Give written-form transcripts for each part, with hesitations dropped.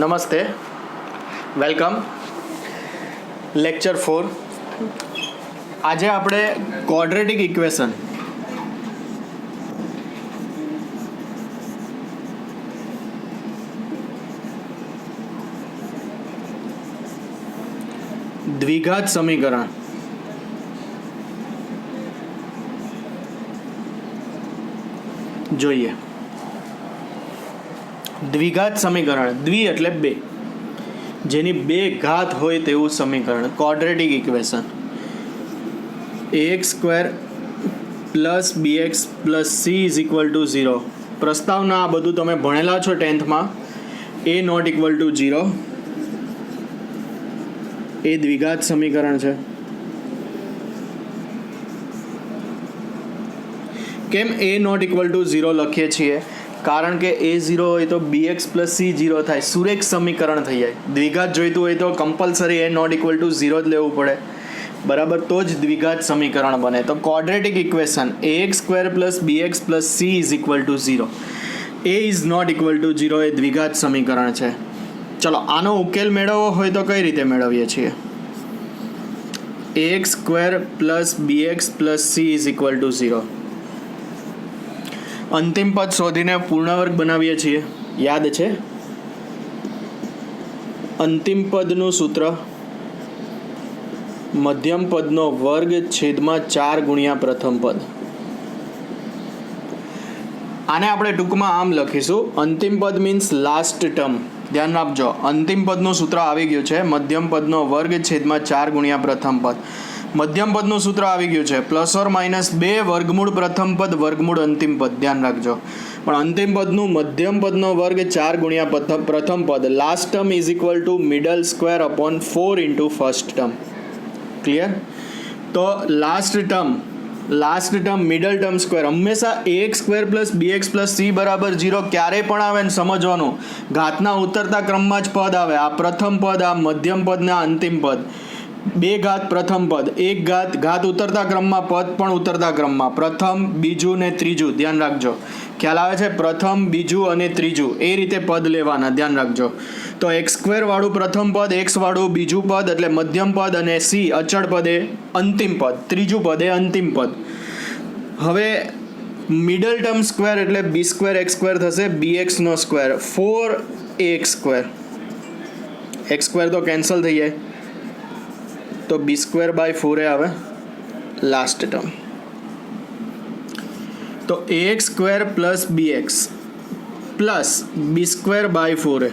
નમસ્તે, welcome. Lecture 4. આજે આપણે ક્વોડ્રેટિક ઇક્વેશન દ્વિઘાત સમીકરણ જોઈએ. દ્વિઘાત સમીકરણ, દ્વિ એટલે બે, જેની બે ઘાત હોય તેવું સમીકરણ, quadratic equation. ax square plus bx plus c is equal to 0. પ્રસ્તાવના આ બધું તમે ભણેલા છો 10thમાં. a નોટ ઇક્વલ ટુ 0 એ દ્વિઘાત સમીકરણ છે. કેમ a નોટ ઇક્વલ ટુ 0 લખીએ છીએ? કારણ કે a 0 હોય તો bx પ્લસ c 0 થાય, સુરેખ સમીકરણ થઈ જાય. દ્વિઘાત જોઈતું હોય તો compulsory a not equal to 0 જ લેવું પડે, બરાબર? તો જ દ્વિઘાત સમીકરણ બને. તો quadratic equation ax square plus bx plus c is equal to 0. a is not equal to 0 એ દ્વિઘાત સમીકરણ છે. ચલો, આનો ઉકેલ મેળવવો હોય તો કઈ રીતે મેળવીએ છીએ? ax square plus bx plus c is equal to 0. અંતિમ પદ શોધીને પૂર્ણવર્ગ બનાવીએ છીએ, યાદ છે? અંતિમ પદનું સૂત્ર મધ્યમ પદનો વર્ગ છેદમાં 4 ગુણ્યા પ્રથમ પદ. આને આપણે ટૂંકમાં આમ લખીશું, અંતિમ પદ મીન્સ લાસ્ટ ટર્મ. ધ્યાન આપજો, અંતિમ પદનું સૂત્ર આવી ગયું છે મધ્યમ પદનો વર્ગ છેદમાં 4 ગુણ્યા પ્રથમ પદ. મધ્યમ પદનું સૂત્ર આવી ગયું છે પ્લસ ઓર માઇનસ 2 વર્ગમૂળ પ્રથમ પદ વર્ગમૂળ અંતિમ પદ. ધ્યાન રાખજો, પણ અંતિમ પદનું મધ્યમ પદનો વર્ગ 4 ગુણ્યા પ્રથમ પદ. Last term is equal to middle square upon 4 into first term. Clear? તો last term middle term square હંમેશા ax square plus bx plus c બરાબર 0 ક્યારેય પણ આવે ને સમજવાનું, ઘાતના ઉતરતા ક્રમમાં જ પદ આવે. આ પ્રથમ પદ, આ મધ્યમ પદ ને આ અંતિમ પદ. 2 ઘાત પ્રથમ પદ, 1 ઘાત ઉતરતા ક્રમમાં, પદ પણ ઉતરતા ક્રમમાં. પ્રથમ, બીજું ને ત્રીજું. ધ્યાન રાખજો, ખ્યાલ આવે છે? પ્રથમ, બીજું અને ત્રીજું એ રીતે પદ લેવાના. ધ્યાન રાખજો. તો x સ્ક્વેર વાળું પ્રથમ પદ, x વાળું બીજું પદ એટલે મધ્યમ પદ, અને c અચળ પદ એ અંતિમ પદ, ત્રીજું પદ એ અંતિમ પદ. હવે મિડલ ટર્મ સ્ક્વેર એટલે b સ્ક્વેર x સ્ક્વેર થશે, bx નો square 4ax square. x square તો કેન્સલ થઈ જાય, તો b સ્ક્વેર બાય 4 આવે લાસ્ટ ટર્મ. તો ax square plus bx plus b square by 4.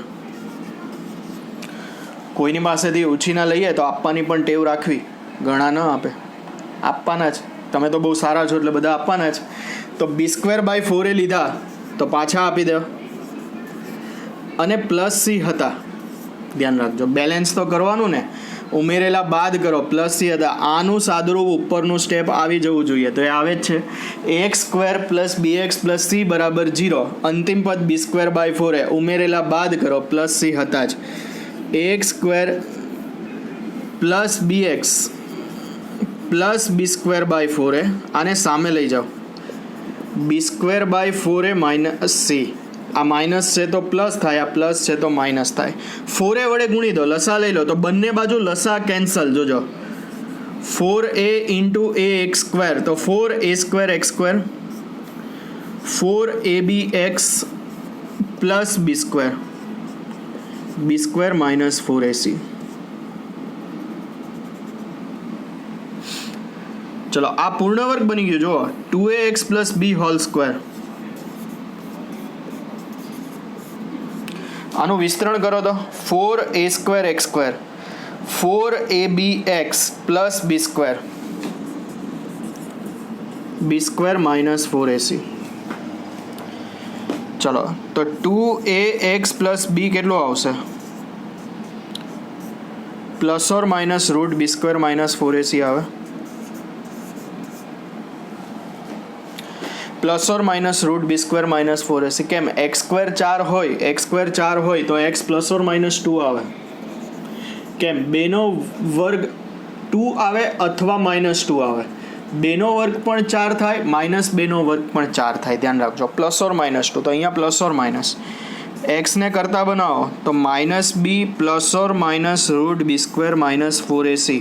કોઈની પાસેથી ઉછીના લઈએ તો આપવાની પણ ટેવ રાખવી. ઘણા ન આપે, આપવાના જ. તમે તો બહુ સારા છો એટલે બધા આપવાના જ. તો b સ્ક્વેર બાય 4 લીધા તો પાછા આપી દો, અને પ્લસ c હતા. ધ્યાન રાખજો, બેલેન્સ તો કરવાનું ને, ઉમેરેલા બાદ કરો. પ્લસ c હતા, આનું સાદુરૂપ ઉપરનું સ્ટેપ આવી જવું જોઈએ, તો એ આવે જ છે. ax square plus bx plus c બરાબર 0. અંતિમ પદ b સ્ક્વેર બાય 4 ઉમેરેલા બાદ કરો, પ્લસ c હતા જ. ax square plus bx plus b square by 4, આને સામે લઈ જાઓ. b square by 4 minus c. આ માઇનસ છે તો પ્લસ થાય, આ પ્લસ છે તો માઇનસ થાય. 4a વડે ગુણી દો, લસા લઈ લો, તો બંને બાજુ લસા કેન્સલ. જોજો, 4a ઇન્ટુ ax સ્ક્વેર, તો 4a square x square, 4abx plus b square, b square minus 4ac. ચલો, આ પૂર્ણ વર્ગ બની ગયો. જો 2ax plus b whole square. આનું વિસ્તરણ કરો તો 4a square x square, 4abx plus b square, b square minus 4ac. ચલો, તો 2ax પ્લસ b કેટલું આવશે? Plus or minus route b square minus 4ac આવે. Plus or minus route b square minus 4ac. કેમ? x square 4 હોય તો x plus or minus 2 આવે. કેમ? 2નો વર્ગ 2 આવે અથવા માઇનસ 2 આવે. 2નો વર્ગ પણ 4 થાય, -2નો વર્ગ પણ 4 થાય. ધ્યાન રાખજો, પ્લસ ઓર માઇનસ 2. તો અહીંયા પ્લસ ઓર માઇનસ एक्स ने करता बनाओ तो -b प्लस और minus root B square minus 4ac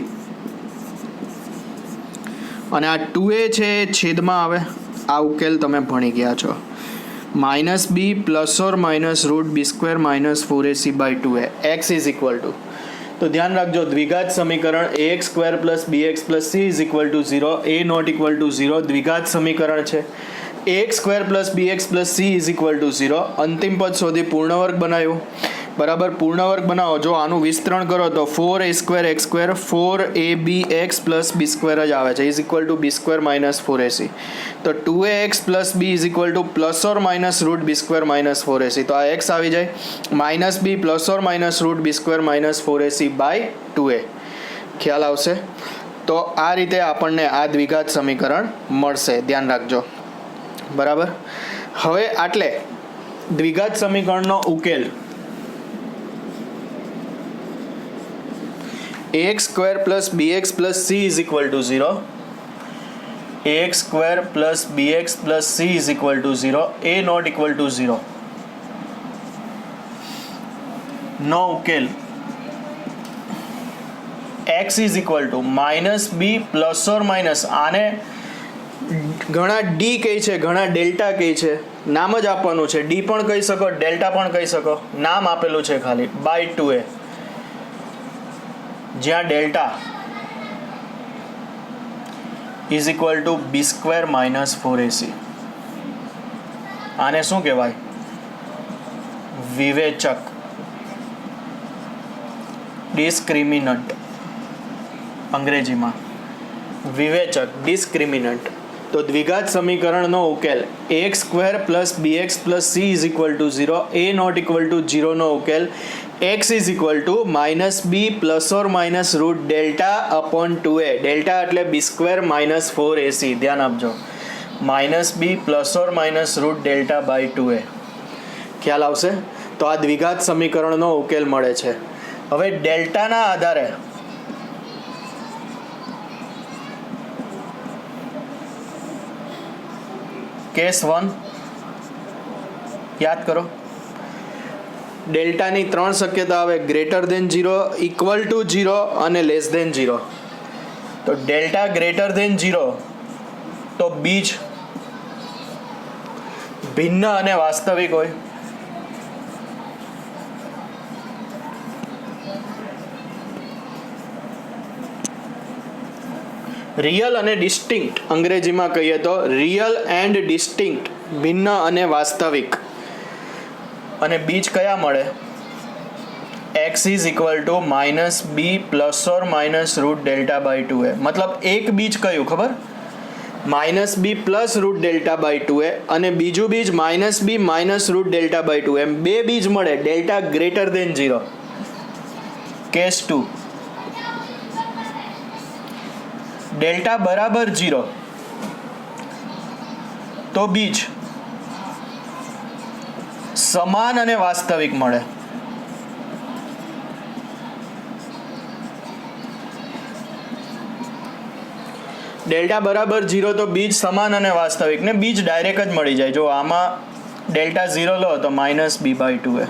અને આ 2a છે એ છેદમાં આવે. આ ઉકેલ તમે ભણી ગયા છો. -b plus or minus root B square minus 4ac by 2a x is equal to, તો ધ્યાન રાખજો દ્વિઘાત સમીકરણ ax square plus bx plus c is equal to 0, a not equal to 0 દ્વિઘાત સમીકરણ છે. ax square plus bx plus c is equal to 0. અંતિમ પદ શોધી પૂર્ણવર્ગ બનાવ્યું. બરાબર, પૂર્ણવર્ગ બનાવો. જો આનું વિસ્તરણ કરો તો 4a square X square 4abx plus B square જ આવે છે is equal to B square minus 4ac. તો 2ax plus B is equal to plus or minus root B square minus 4ac. તો આ x આવી જાય -b plus or minus root B square minus 4ac by 2a. ખ્યાલ આવશે? તો આ રીતે આપણને આ દ્વિઘાત સમીકરણ મળશે, ધ્યાન રાખજો. બરાબર, હવે આટલે દ્વિઘાત સમીકરણનો ઉકેલ ax square plus bx plus c is equal to 0, ax square plus bx plus c is equal to 0, a not equal to 0 નો ઉકેલ x is equal to -b plus or minus, આને ઘણા ડી કહે છે, ઘણા delta કહે છે. નામ જ આપવાનું છે, ડી પણ કહી શકો, ડેલ્ટા પણ કહી શકો, નામ આપેલું છે ખાલી, બાય 2a, જ્યાં delta is equal to B square minus 4ac. આને શું કહેવાય? વિવેચક, ડિસ્ક્રિમિનન્ટ અંગ્રેજીમાં, વિવેચક, ડિસ્ક્રિમિનન્ટ. તો દ્વિઘાત સમીકરણનો ઉકેલ ax square plus bx plus c is equal to 0, a not equal to 0 નો ઉકેલ x is equal to -b plus or minus root delta upon 2a. Delta એટલે બી સ્ક્વેર માઇનસ 4ac. ધ્યાન આપજો, -b plus or minus root delta by 2a. ખ્યાલ આવશે? તો આ દ્વિઘાત સમીકરણનો ઉકેલ મળે છે. હવે ડેલ્ટાના આધારે કેસ 1 યાદ કરો. ડેલ્ટાની 3 શક્યતા આવે: ગ્રેટર દેન 0, ઇક્વલ ટુ 0 અને લેસ દેન 0. તો ડેલ્ટા ગ્રેટર દેન 0 તો બીજ ભિન્ન અને વાસ્તવિક હોય. રિયલ અને ડિસ્ટિંક્ટ અંગ્રેજીમાં કહીએ તો રિયલ એન્ડ ડિસ્ટિંક્ટ, ભિન્ન અને વાસ્તવિક. અને બીજ કયા મળે? x is equal to -b plus or minus root delta by 2a. મતલબ એક બીજ કયું ખબર? -b plus root delta by 2a અને બીજું બીજ -b minus root delta by 2a. એમ બે બીજ મળે. Delta greater than 0. Case 2, delta બરાબર 0 તો બીજ સમાન અને વાસ્તવિક મળે. ડેલ્ટા બરાબર 0 તો બીજ સમાન અને વાસ્તવિક, ને બીજ ડાયરેક્ટ જ મળી જાય. જો આમાં ડેલ્ટા 0 લો તો -b by 2a.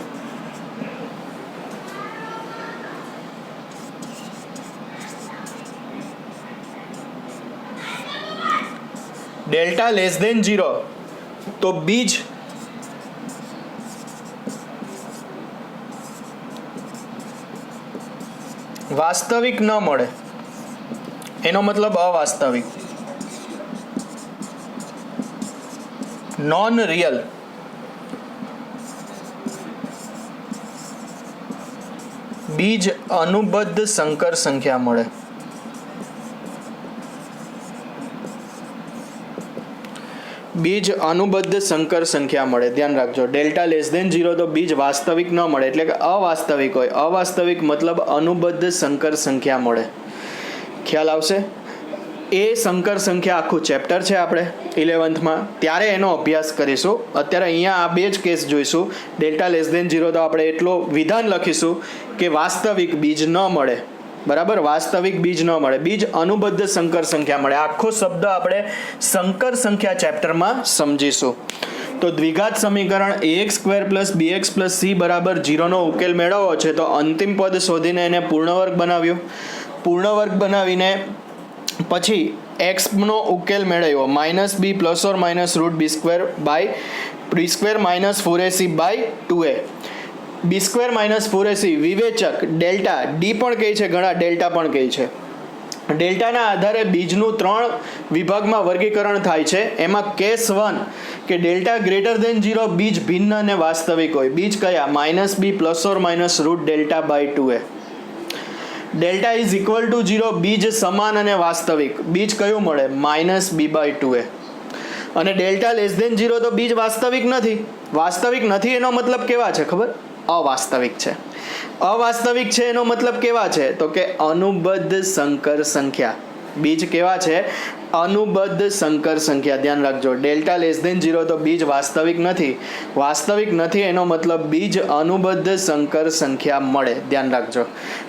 Delta less than 0 તો બીજ વાસ્તવિક ન મળે, એનો મતલબ અવાસ્તવિક, નોન રિયલ. બીજ અનુબદ્ધ સંકર સંખ્યા મળે. બીજ અનુબદ્ધ સંકર સંખ્યા મળે. ધ્યાન રાખજો, ડેલ્ટા લેસ દેન 0 તો બીજ વાસ્તવિક ન મળે, એટલે કે અવાસ્તવિક હોય. અવાસ્તવિક મતલબ અનુબદ્ધ સંકર સંખ્યા મળે. ખ્યાલ આવશે? એ સંકર સંખ્યા આખું ચેપ્ટર છે આપણે 11th ત્યારે એનો અભ્યાસ કરીશું. અત્યારે અહીંયા આ બે જ કેસ જોઈશું. ડેલ્ટા લેસ દેન 0 તો આપણે એટલો વિધાન લખીશું કે વાસ્તવિક બીજ ન મળે. બરાબર, વાસ્તવિક બીજ ન મળે, બીજ અનુબદ્ધ સંકર સંખ્યા મળે. આખો શબ્દ આપણે સંકર સંખ્યા ચેપ્ટરમાં સમજીશું. તો દ્વિઘાત સમીકરણ ax square plus bx plus c બરાબર 0નો ઉકેલ મેળવવો છે તો અંતિમ પદ શોધીને એને પૂર્ણવર્ગ બનાવ્યો. પૂર્ણવર્ગ બનાવીને પછી x નો ઉકેલ મેળવ્યો -b plus or minus root B square by B square minus 4ac by 2a. B square minus 4ac વિવેચક ડેલ્ટા ડી પણ કહે છે, ઘણા ડેલ્ટા પણ કહે છે. ડેલ્ટાના આધારે બીજનું 3 વિભાગમાં વર્ગીકરણ થાય છે. એમાં કેસ 1 કે ડેલ્ટા ગ્રેટર દેન 0 બીજ ભિન્ન અને વાસ્તવિક હોય. બીજ કયા? -b plus or minus root delta by 2a. Delta is equal to 0 બીજ સમાન અને વાસ્તવિક. બીજ કયું મળે? -b by 2a. અને ડેલ્ટા લેસ દેન 0 તો બીજ વાસ્તવિક નથી. વાસ્તવિક નથી એનો મતલબ કેવા છે ખબર? અવાસ્તવિક છે. અવાસ્તવિક છે એનો મતલબ કેવા છે? તો કે અનુબદ્ધ સંકર સંખ્યા. બીજ કેવા છે? અનુબદ્ધ સંકર સંખ્યા. ધ્યાન રાખજો, ડેલ્ટા લેસ દેન 0 તો બીજ વાસ્તવિક નથી. વાસ્તવિક નથી એનો મતલબ બીજ અનુબદ્ધ સંકર સંખ્યા મળે. ધ્યાન રાખજો,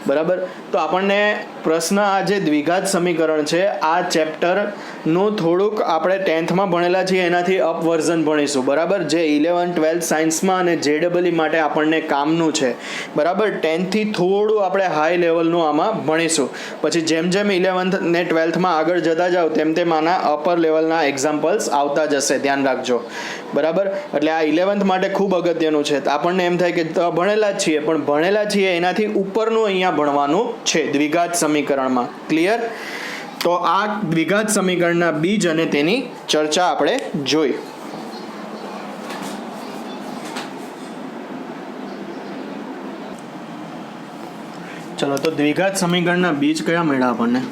બરાબર. તો આપણને પ્રશ્ન આ જે દ્વિઘાત સમીકરણ છે આ ચેપ્ટરનું થોડુંક આપણે 10thમાં ભણેલા છીએ એનાથી અપ વર્ઝન ભણીશું, બરાબર. જે 11, 12 સાયન્સમાં અને JEE માટે આપણને કામનું છે, બરાબર. 10thથી થોડું આપણે હાઈ લેવલનું આમાં ભણીશું. પછી જેમ જેમ 11th ને 12thમાં આગળ જતા જાઓ તેમ તેમ આના અપર લેવલના એક્ઝામ્પલ્સ આવતા જશે. ધ્યાન રાખજો, બરાબર. એટલે આ 11th માટે ખૂબ અગત્યનું છે. આપણને એમ થાય કે ભણેલા જ છીએ, પણ ભણેલા છીએ એનાથી ઉપરનું અહીંયા ભણવાનું છે દ્વિઘાત સમીકરણમાં. ક્લિયર? તો આ દ્વિઘાત સમીકરણના બીજ અને તેની ચર્ચા આપણે જોઈ. ચલો, તો દ્વિઘાત સમીકરણના બીજ કયા મળ્યા આપણને?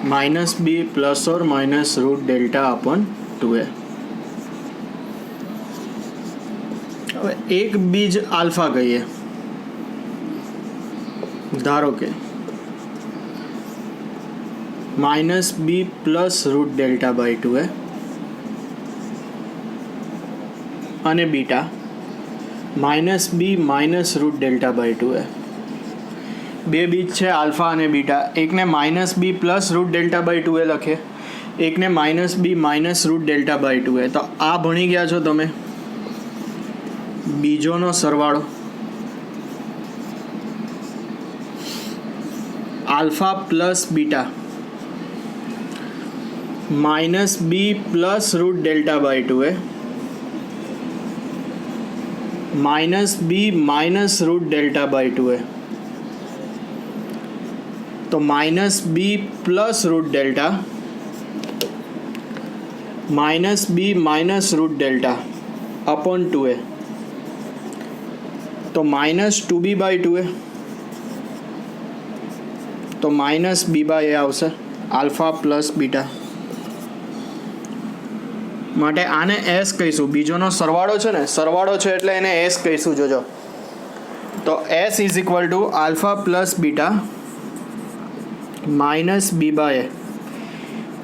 -b plus or minus root delta upon 2a. હવે એક બીજ આલ્ફા કહીએ, ધારો કે -b plus root delta by 2a અને beta -b minus root delta by 2a. બે બીજ છે આલ્ફા અને બીટા. એકને -b plus root delta by 2a લખે, એકને -b minus root delta by 2a. તો આ ભણી ગયા છો તમે, બીજોનો સરવાળો alpha plus beta -b plus root delta by 2a -b minus root delta by 2a. તો -b plus root delta -b minus root delta upon 2a. તો -2b બાય 2a. તો -b બાય a આવશે, alpha plus beta. માટે આને s કહીશું. બીજોનો સરવાળો છે ને, સરવાળો છે એટલે એને s કહીશું. જોજો, તો s is equal to alpha plus beta -b by a.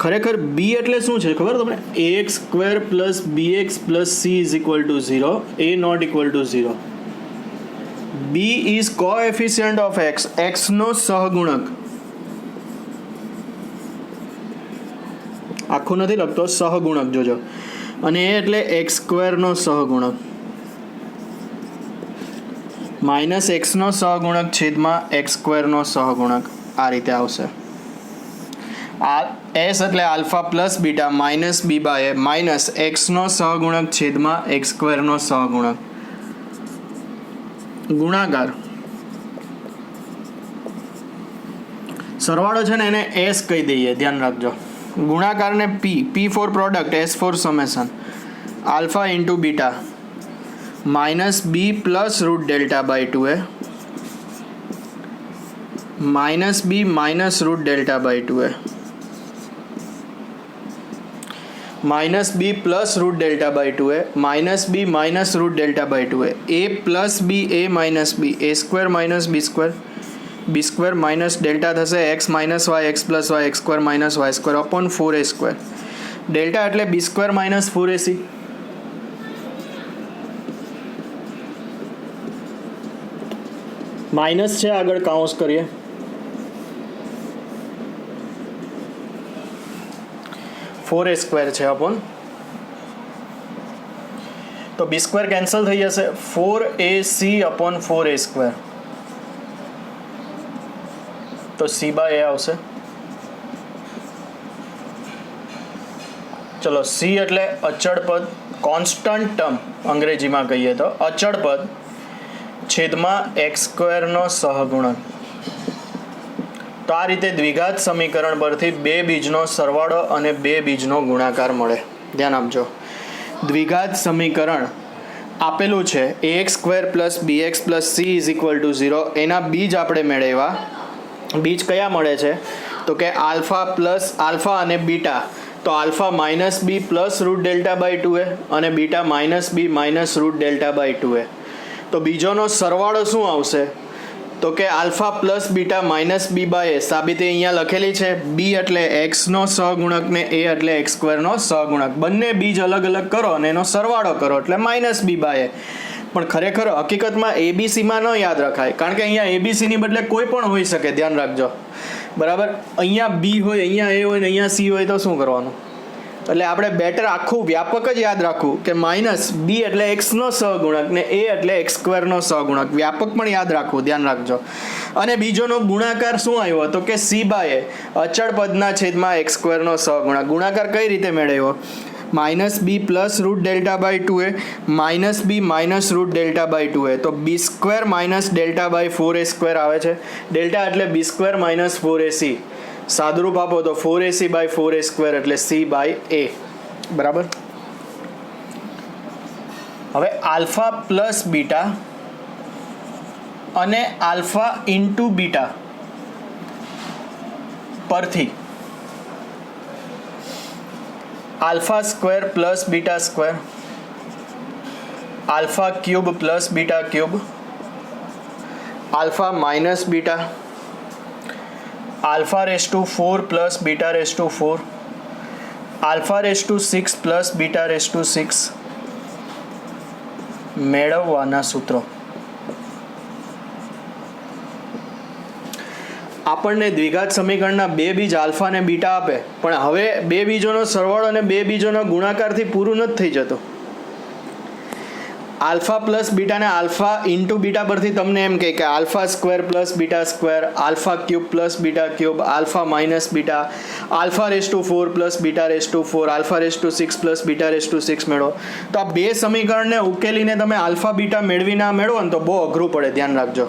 ખરેખર b એટલે શું છે ખબર તમને? ax square plus bx plus c is equal to 0, a not equal to 0. b is coefficient of x, x નો સહગુણક. આખું નથી લખતો, સહગુણક જોજો. અને એ એટલે x સ્ક્વેરનો સહગુણક માઇનસ એક્સનો સહગુણક છેદમાં એક્સ સ્ક્વેરનો સહગુણક. આ રીતે આવશે. આ એસ એટલે alpha plus beta -b by minus એક્સનો સહગુણક છેદમાં એક્સ સ્ક્વેરનો સહગુણક ગુણાકાર. સરવાળો છે ને એને એસ કહી દઈએ, ધ્યાન રાખજો. ગુણાકારને p for product, s for summation, alpha into beta -b plus root delta by 2a -b minus root delta by 2a -b plus root delta by 2a -b minus root delta by 2a a plus b a minus b a square minus b square b square minus delta થશે x minus y x plus y x square minus y square upon 4a square. Delta એટલે b square minus 4ac. Minus છે આગળ કાઉન્સ કરીએ. 4a square છે upon તો બી square cancel થઈ જશે, 4ac/4a², તો c/a આવશે. ચલો, c એટલે અચળ પદ, કોન્સ્ટન્ટ ટર્મ અંગ્રેજીમાં કહીએ તો અચળ પદ છેદમાં x² નો સહગુણક. તો આ રીતે દ્વિઘાત સમીકરણ પરથી બે બીજનો સરવાળો અને બે બીજનો ગુણાકાર મળે. ધ્યાન આપજો, દ્વિઘાત સમીકરણ આપેલું છે ax² + bx + c = 0. એના બીજ આપણે મેળવ્યા. બીજ કયા મળે છે? તો કે આલ્ફા અને બીટા. તો આલ્ફા -b √Δ/2a અને બીટા -b -√Δ/2a. તો બીજોનો સરવાળો શું આવશે? તો કે આલ્ફા + બીટા -b/a. સાબિતી અહીંયા લખેલી છે. b એટલે x નો સહગુણક ને a એટલે x² નો સહગુણક. બંને બીજ અલગ અલગ કરો અને એનો સરવાળો કરો એટલે -b/a. પણ ખરેખર હકીકતમાં એબીસીમાં ન યાદ રખાય, કારણ કે અહીંયા એબીસીની બદલે કોઈ પણ હોઈ શકે. ધ્યાન રાખજો, બરાબર. અહીંયા બી હોય, અહીંયા એ હોય ને અહીંયા સી હોય તો શું કરવાનું? એટલે આપણે બેટર આખું વ્યાપક જ યાદ રાખવું કે -b એટલે x નો સહગુણક ને a એટલે x² નો સહગુણક. વ્યાપક પણ યાદ રાખવું, ધ્યાન રાખજો. અને બીજોનો ગુણાકાર શું આવ્યો? તો કે c/a, અચળ પદના છેદમાં x² નો સહગુણક. ગુણાકાર કઈ રીતે મેળવ્યો? -b +√Δ/2a -b -√Δ/2a. તો b² - Δ/4a² આવે છે. ડેલ્ટા એટલે b² - 4ac. સાદુરૂપ આપો તો 4ac/4a² એટલે c/a. બરાબર. હવે આલ્ફા પ્લસ બીટા અને આલ્ફા ઇન્ટુ બીટા પરથી α² + β², α³ + β³, α - બીટા, α⁴ + β⁴, α⁶ + β⁶ મેળવવાના સૂત્રો. આપણને દ્વિઘાત સમીકરણના બે બીજ આલ્ફા અને બીટા આપે, પણ હવે બે બીજોનો સરવાળો અને બે બીજોનો ગુણાકારથી પૂરું નથી થઈ જતું. આલ્ફા પ્લસ બીટાને આલ્ફા ઇન્ટુ બીટા પરથી તમને એમ કહે કે α² + β², α³ + β³ આલ્ફા માઇનસ બીટા, α⁴ + β⁴, α⁶ + β⁶ મેળવો. તો આ બે સમીકરણને ઉકેલીને તમે આલ્ફા બીટા મેળવી ના મેળવો ને તો બહુ અઘરું પડે. ધ્યાન રાખજો,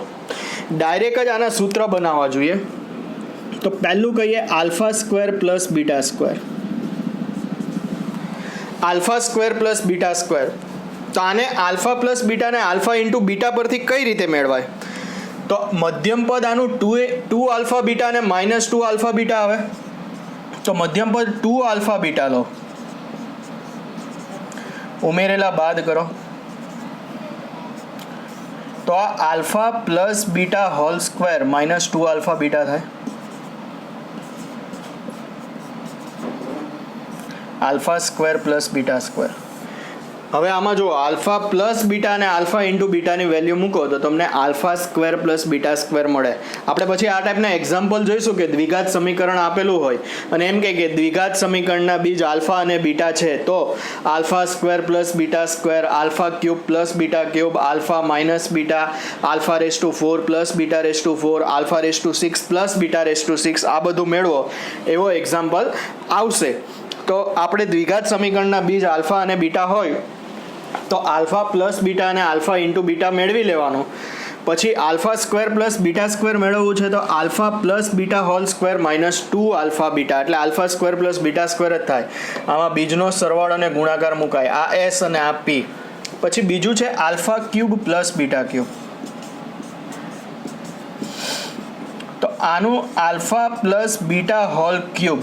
ડાયરેક્ટ જ આના સૂત્ર બનાવવા જોઈએ. તો પહેલું કહીએ α² + β², α² + β². તો આને આલ્ફા પ્લસ બીટાને આલ્ફા ઇન્ટુ બીટા પરથી કઈ રીતે મેળવાય? તો મધ્યમ પદ આનું 2 આલ્ફા બીટા અને -2 આલ્ફા બીટા આવે. તો મધ્યમ પદ 2 આલ્ફા બીટા લો, ઉમેરેલા બાદ કરો તો આ alpha plus beta whole square -2 alpha beta થાય. α² + β². હવે આમાં જો આલ્ફા પ્લસ બીટા અને આલ્ફા ઇન્ટુ બીટાની વેલ્યુ મૂકો તો તમને α² + β² મળે. આપણે પછી આ ટાઈપના એક્ઝામ્પલ જોઈશું કે દ્વિઘાત સમીકરણ આપેલું હોય અને એમ કે દ્વિઘાત સમીકરણના બીજ આલ્ફા અને બીટા છે તો α² + β², α³ + β³, આલ્ફા માઇનસ બીટા, α⁴ + β⁴, α⁶ + β⁶, આ બધું મેળવો એવો એક્ઝામ્પલ આવશે. તો આપણે દ્વિઘાત સમીકરણના બીજ આલ્ફા અને બીટા હોય તો આલ્ફા પ્લસ બીટા અને આલ્ફા ઇન્ટુ બીટા મેળવી લેવાનું. પછી α² + β² મેળવવું છે તો alpha plus beta whole square -2 alpha beta, એટલે α² + β² જ થાય. આમાં બીજનો સરવાળો અને ગુણાકાર મુકાય, આ S અને આ P. પછી બીજું છે α³ + β³. તો આનું alpha plus beta whole cube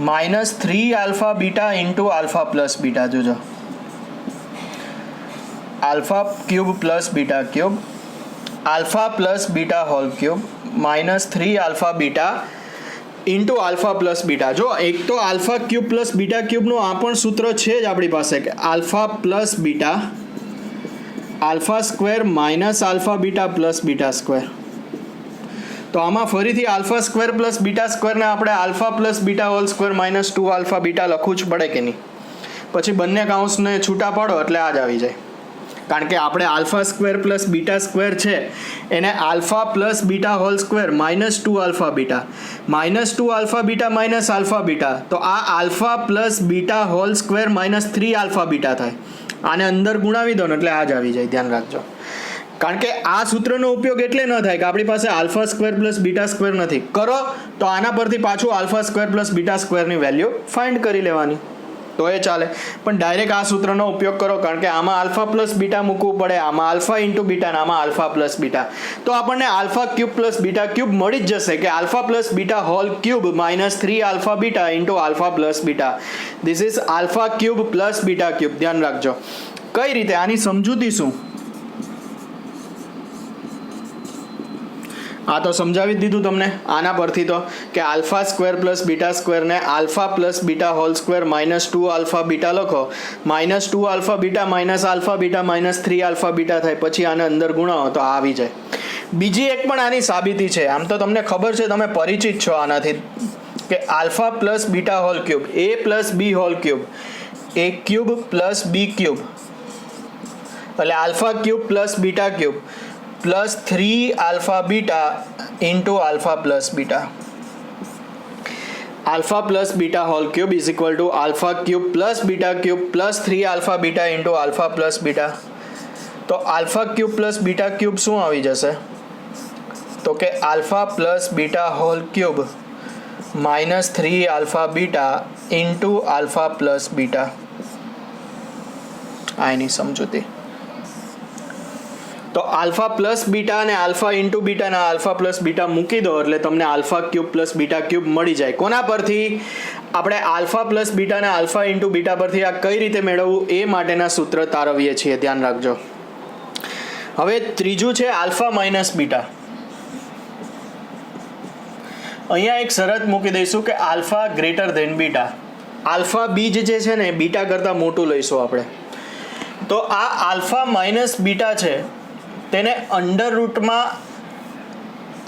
-3 alpha beta into alpha plus beta. જોજો, α³ + β³ alpha plus beta whole cube -3 alpha beta into alpha plus beta. જો એક તો α³ + β³ નું આ પણ સૂત્ર છે જ આપણી પાસે કે alpha plus beta α² - alpha beta + β². તો આમાં ફરીથી α² + β² ને આપણે alpha plus beta whole square -2 alpha beta લખવું જ પડે કે નહીં? પછી બંને કાઉન્સને છૂટા પાડો એટલે આ જ આવી જાય, કારણ કે આપણે alpha square plus beta square છે એને alpha plus beta whole square -2 alpha beta -2 alpha beta minus alpha beta, તો આ alpha plus beta whole square -3 alpha beta થાય. આને અંદર ગુણાવી દો ને એટલે આ જ આવી જાય, ધ્યાન રાખજો. કારણ કે આ સૂત્રનો ઉપયોગ એટલે ન થાય કે આપણી પાસે alpha square plus beta square નથી. કરો તો આના પરથી પાછું આલ્ફા સ્ક્વેર પ્લસ બીટા સ્ક્વેરની વેલ્યુ ફાઇન્ડ કરી લેવાની, તો એ ચાલે. પણ ડાયરેક્ટ આ સૂત્રનો ઉપયોગ કરો, કારણ કે આમાં આલ્ફા પ્લસ બીટા મૂકવું પડે, આમાં આલ્ફા ઇન્ટુ બીટા અને આમાં આલ્ફા પ્લસ બીટા, તો આપણને alpha cube plus beta cube મળી જ જશે કે alpha plus beta whole cube -3 alpha beta into alpha plus beta. This is alpha cube plus beta cube. ધ્યાન રાખજો. કઈ રીતે આની સમજૂતી શું, આ તો સમજાવી જ દીધું તમને આના પરથી તો, કે આલ્ફા સ્ક્વેર પ્લસ બીટા સ્ક્વેરને alpha plus beta whole square -2 alpha beta લખો, -2 alpha beta minus alpha beta -3 alpha beta થાય, પછી આને અંદર ગુણાવો તો આવી જાય. બીજી એક પણ આની સાબિતી છે, આમ તો તમને ખબર છે, તમે પરિચિત છો આનાથી, કે alpha plus beta whole cube a plus B whole cube, a cube plus B cube, એટલે alpha cube plus beta cube plus 3 alpha beta into alpha plus beta. Alpha plus beta whole cube is equal to alpha cube plus beta cube plus 3 alpha beta into alpha plus beta. તો alpha cube plus beta cube શું આવી જશે, તો કે alpha plus beta whole cube -3 alpha beta into alpha plus beta. આ એની સમજૂતી. તો આલ્ફા પ્લસ બીટા અને આલ્ફા ઇન્ટુ બીટાના આલ્ફા પ્લસ બીટા મૂકી દો એટલે તમને alpha cube plus beta cube મળી જાય. કોના પરથી? આપણે આલ્ફા પ્લસ બીટા અને આલ્ફા ઇન્ટુ બીટા પરથી આ કઈ રીતે મેળવવું એ માટેના સૂત્ર તારવીએ છીએ, ધ્યાન રાખજો. હવે ત્રીજું છે આલ્ફા માઇનસ બીટા. અહીંયા એક શરત મૂકી દઈશું કે alpha greater than beta. Alpha બીજ જે છે ને બીટા કરતાં મોટું લઈશું આપણે. તો આ આલ્ફા માઇનસ બીટા છે તેને અંડર રૂટમાં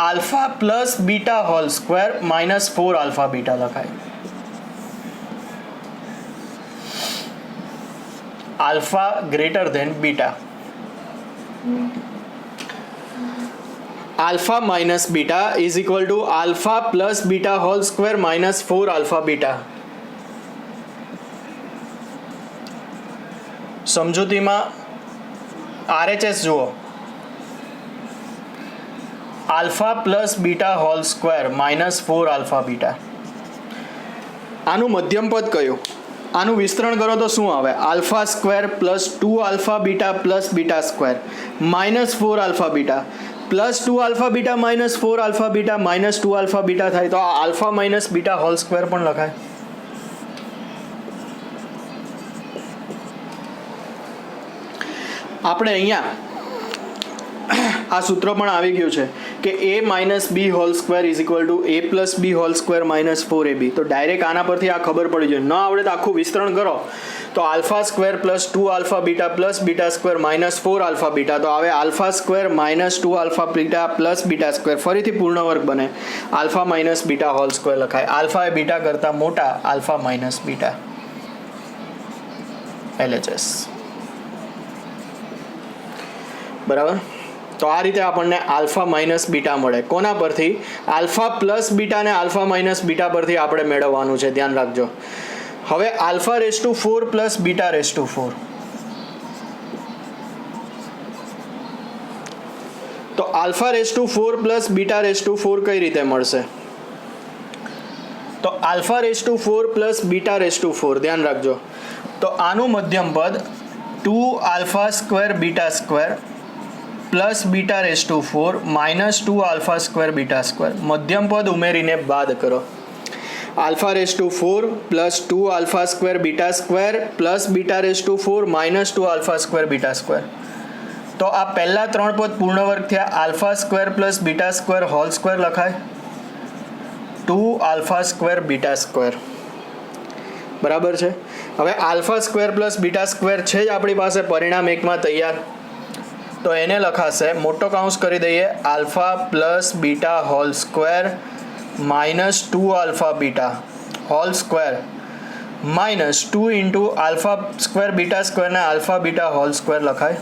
alpha plus beta whole square -4 alpha beta લખાય. Alpha greater than beta. Alpha minus beta is equal to alpha plus beta whole square -4 alpha beta. સમજૂતીમાં RHS જુઓ, alpha plus beta whole square -4 alpha beta. આનું મધ્યમ પદ કયું? આનું વિસ્તરણ કરો તો શું આવે? Alpha square plus 2 alpha beta plus beta square -4 alpha beta plus 2 alpha beta -4 alpha beta -2 alpha beta થાય, તો આ alpha minus beta whole square પણ લખાય. આપણે અહીંયા આ સૂત્ર પણ આવી ગયું છે કે a minus B whole square is equal to a plus B whole square -4ab. તો ડાયરેક્ટ આના પરથી આ ખબર પડી જાય. ન આવડે તો આખું વિસ્તરણ કરો તો alpha square plus 2 alpha beta plus beta square -4 alpha beta, તો આવે alpha square -2 alpha beta plus beta square, ફરીથી પૂર્ણ વર્ગ બને, alpha minus beta whole square લખાય. આલ્ફા એ બીટા કરતાં મોટા, આલ્ફા માઇનસ બીટા, LHS. બરાબર. તો આ રીતે આપણને આલ્ફા માઇનસ બીટા મળે. કોના પરથી? આલ્ફા પ્લસ બીટા અને આલ્ફા માઇનસ બીટા પરથી આપણે મેળવવાનું છે, ધ્યાન રાખજો. હવે alpha raise to 4 plus beta raise to 4. તો alpha raise to 4 plus beta raise to 4 કઈ રીતે મળશે? તો alpha raise to 4 plus beta raise to 4, ધ્યાન રાખજો. તો આનું મધ્યમ પદ 2 alpha square beta square plus beta raise to 4 -2 alpha square beta square, મધ્યમ પદ ઉમેરીને બાદ કરો. Alpha raise to 4 plus 2 alpha square beta square plus beta raise to 4 -2 alpha square beta square. તો આ પહેલા ત્રણ પદ પૂર્ણ વર્ગ થયા. Alpha square plus beta square whole square લખાય, 2 આલ્ફા સ્ક્વેર બીટા સ્ક્વેર. બરાબર છે. હવે alpha square plus beta square છે જ આપણી પાસે પરિણામ એકમાં તૈયાર, તો એને લખાશે, મોટો કાઉન્સ કરી દઈએ, alpha plus beta whole square -2 alpha beta whole square minus 2 into alpha square beta સ્ક્વેરને આલ્ફા બીટા હોલ સ્ક્વેર લખાય.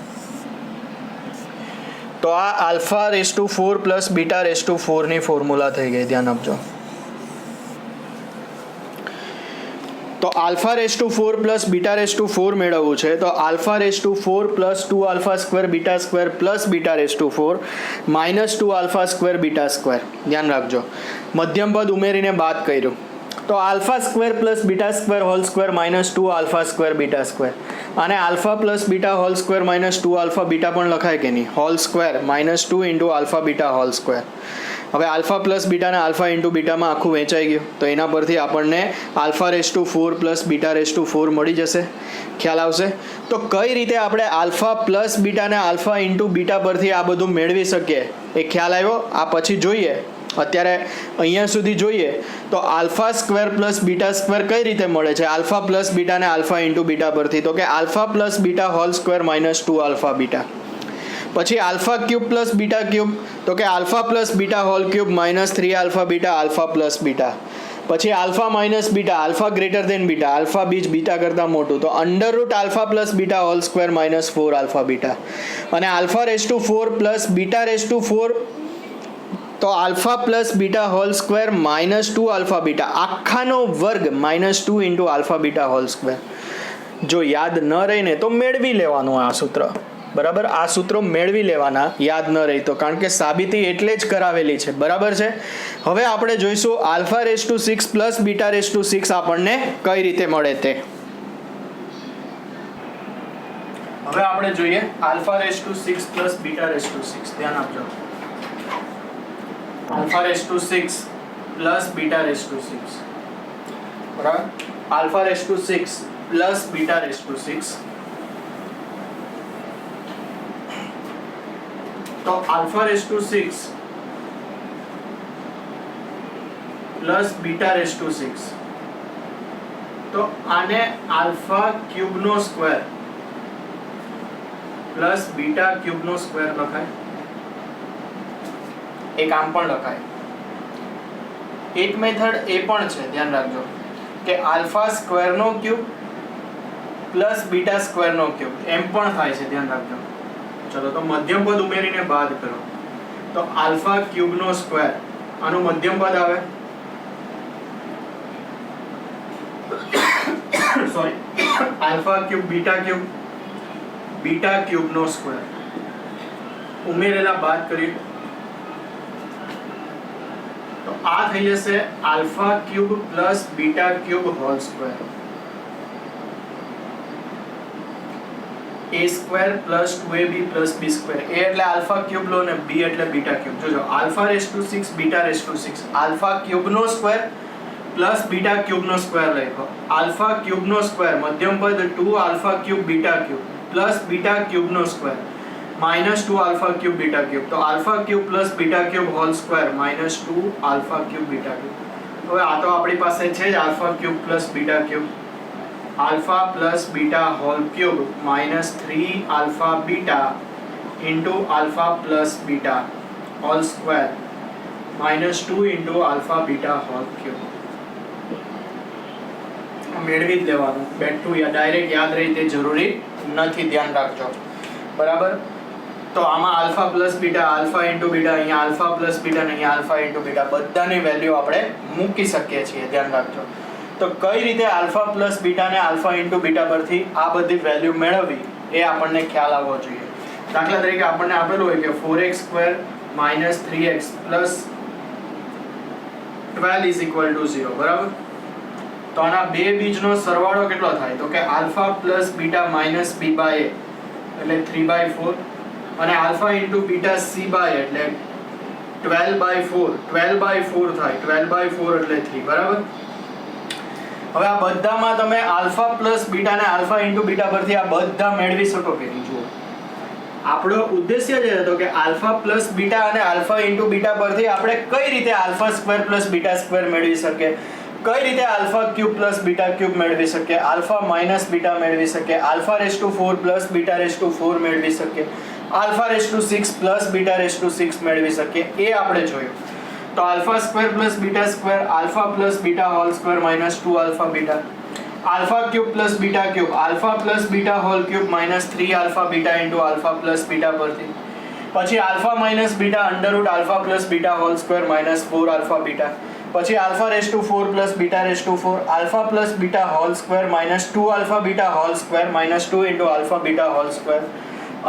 તો આ alpha raise to 4 plus beta raise to 4 ની ફોર્મ્યુલા થઈ ગઈ, ધ્યાન આપજો. તો alpha raise to 4 plus beta raise to 4 મેળવવું છે તો alpha raise to 4 plus 2 alpha square beta square plus beta raise to 4 minus 2 alpha square beta square. ધ્યાન રાખજો, મધ્યમ પદ ઉમેરીને બાદ કર્યું તો alpha square plus beta square whole square minus 2 alpha square beta square. અને alpha plus beta whole square minus 2 alpha beta પણ લખાય કે નહીં, whole square minus 2 into alpha beta whole square. હવે આલ્ફા પ્લસ બીટાને આલ્ફા ઇન્ટુ બીટામાં આખું વહેંચાઈ ગયું તો એના પરથી આપણને alpha raise to 4 plus beta raise to 4 મળી જશે. ખ્યાલ આવશે? તો કઈ રીતે આપણે આલ્ફા પ્લસ બીટાને આલ્ફા ઇન્ટુ બીટા પરથી આ બધું મેળવી શકીએ એ ખ્યાલ આવ્યો? આ પછી જોઈએ, અત્યારે અહીંયા સુધી જોઈએ તો alpha square plus beta square કઈ રીતે મળે છે આલ્ફા પ્લસ બીટાને આલ્ફા ઇન્ટુ બીટા પરથી? તો કે alpha plus beta whole square minus 2 alpha beta. પછી alpha cube plus beta cube તો કે alpha plus beta whole cube minus 3 alpha beta alpha plus beta. પછી alpha minus beta alpha greater than beta, alpha બીજ beta કરતાં મોટું તો under root alpha plus beta whole square minus 4 alpha beta. અને alpha raise to 4 plus beta raise to 4 તો alpha plus beta whole square minus 2 alpha beta આખાનો વર્ગ minus 2 into alpha beta whole square. જો યાદ ન રહીને તો મેળવી લેવાનું આ સૂત્ર, બરાબર? આ સૂત્રો મેળવી લેવાના, યાદ ન રહી તો, કારણ કે સાબિતી એટલે જ કરાવેલી છે, બરાબર છે? હવે આપણે જોઈશું alpha raise to 6 plus beta raise to 6 આપણને કઈ રીતે મળે તે. હવે આપણે જોઈએ alpha raise to 6 plus beta raise to 6. ધ્યાન આપજો, alpha raised to 6 plus beta raised to 6, બરાબર? alpha raised to 6 plus beta raised to 6 તો alpha raised to 6 plus beta raised to 6 તો આને alpha ક્યુબ નો સ્ક્વેર પ્લસ બીટા ક્યુબ નો square લખાય. એક આમ પણ લખાય. એક મેથડ એ પણ છે, ધ્યાન રાખજો, કે આલ્ફા સ્ક્વેર નો ક્યુબ પ્લસ બીટા સ્ક્વેર નો ક્યુબ એમ પણ થાય છે, ધ્યાન રાખજો. ચલો તો મધ્યમ પદ ઉમેરીને બાદ કરો તો આલ્ફા ક્યુબ નો સ્ક્વેર, આનું મધ્યમ પદ આવે sorry alpha cube beta cube નો સ્ક્વેર ઉમેરેલા બાદ કરી તો આ થઈ જશે alpha cube plus beta cube whole square. a square plus 2ab plus b square. a એટલે આલ્ફા ક્યુબ લો ને b એટલે બીટા ક્યુબ. જોજો alpha raise to 6 beta raise to 6 alpha cube નો સ્ક્વેર પ્લસ બીટા ક્યુબ નો square લખો. Alpha cube નો square મધ્યમ પદ 2 alpha cube beta cube plus beta cube નો square minus 2 alpha cube beta cube. તો alpha cube plus beta cube whole square minus 2 alpha cube beta cube. હવે આ તો આપણી પાસે છે જ alpha cube plus beta cube. Alpha plus beta whole cube minus 3 alpha beta into alpha plus beta whole square minus 2 into alpha beta whole cube. મેળવી જ લેવાનું, બેઠું યા ડાયરેક્ટ યાદ રહી તે જરૂરી નથી, ધ્યાન રાખજો, બરાબર? તો આમાં alpha plus beta, alpha into beta, અહીંયા આલ્ફા પ્લસ બીટા, અહીંયા આલ્ફા ઇન્ટુ બીટા, બધાની વેલ્યુ આપણે મૂકી શકીએ છીએ, ધ્યાન રાખજો. તો કઈ રીતે આલ્ફા પ્લસ બીટા ને આલ્ફા ઇન્ટુ બીટા પરથી આ બધી વેલ્યુ મેળવવી એ આપણને ખ્યાલ આવવો જોઈએ. દાખલા તરીકે આપણને આપેલું હોય કે 4x square minus 3x plus 12 is equal to 0, બરાબર? તો આના બે બીજનો સરવાળો કેટલો થાય? તો કે alpha plus beta minus b by a એટલે 3/4 અને alpha into beta c by એટલે 12/4 12/4 થાય, 12/4 એટલે 3, બરાબર? હવે આ બધામાં તમે આલ્ફા પ્લસ બીટા ને આલ્ફા ઇન્ટુ બીટા પરથી આ બધા મેળવી શકો કે નહીં? જુઓ, આપણો ઉદ્દેશ્ય જે હતો કે આલ્ફા પ્લસ બીટા અને આલ્ફા ઇન્ટુ બીટા પરથી આપણે કઈ રીતે alpha square plus beta square મેળવી શકીએ, કઈ રીતે alpha cube plus beta cube મેળવી શકીએ, આલ્ફા માઇનસ બીટા મેળવી શકીએ, alpha raise to 4 plus beta raise to 4 મેળવી શકીએ, alpha raise to 6 plus beta raise to 6 મેળવી શકીએ, એ આપણે જોયું. તો alpha square plus beta square alpha plus beta whole square minus 2 alpha beta. Alpha cube plus beta cube alpha plus beta whole cube minus 3 alpha beta into alpha plus beta परથી પછી alpha minus beta under root alpha plus beta whole square minus 4 alpha beta પછી alpha raise to 4 plus beta raise to 4 alpha plus beta whole square minus 2 alpha beta whole square minus 2 into alpha beta whole square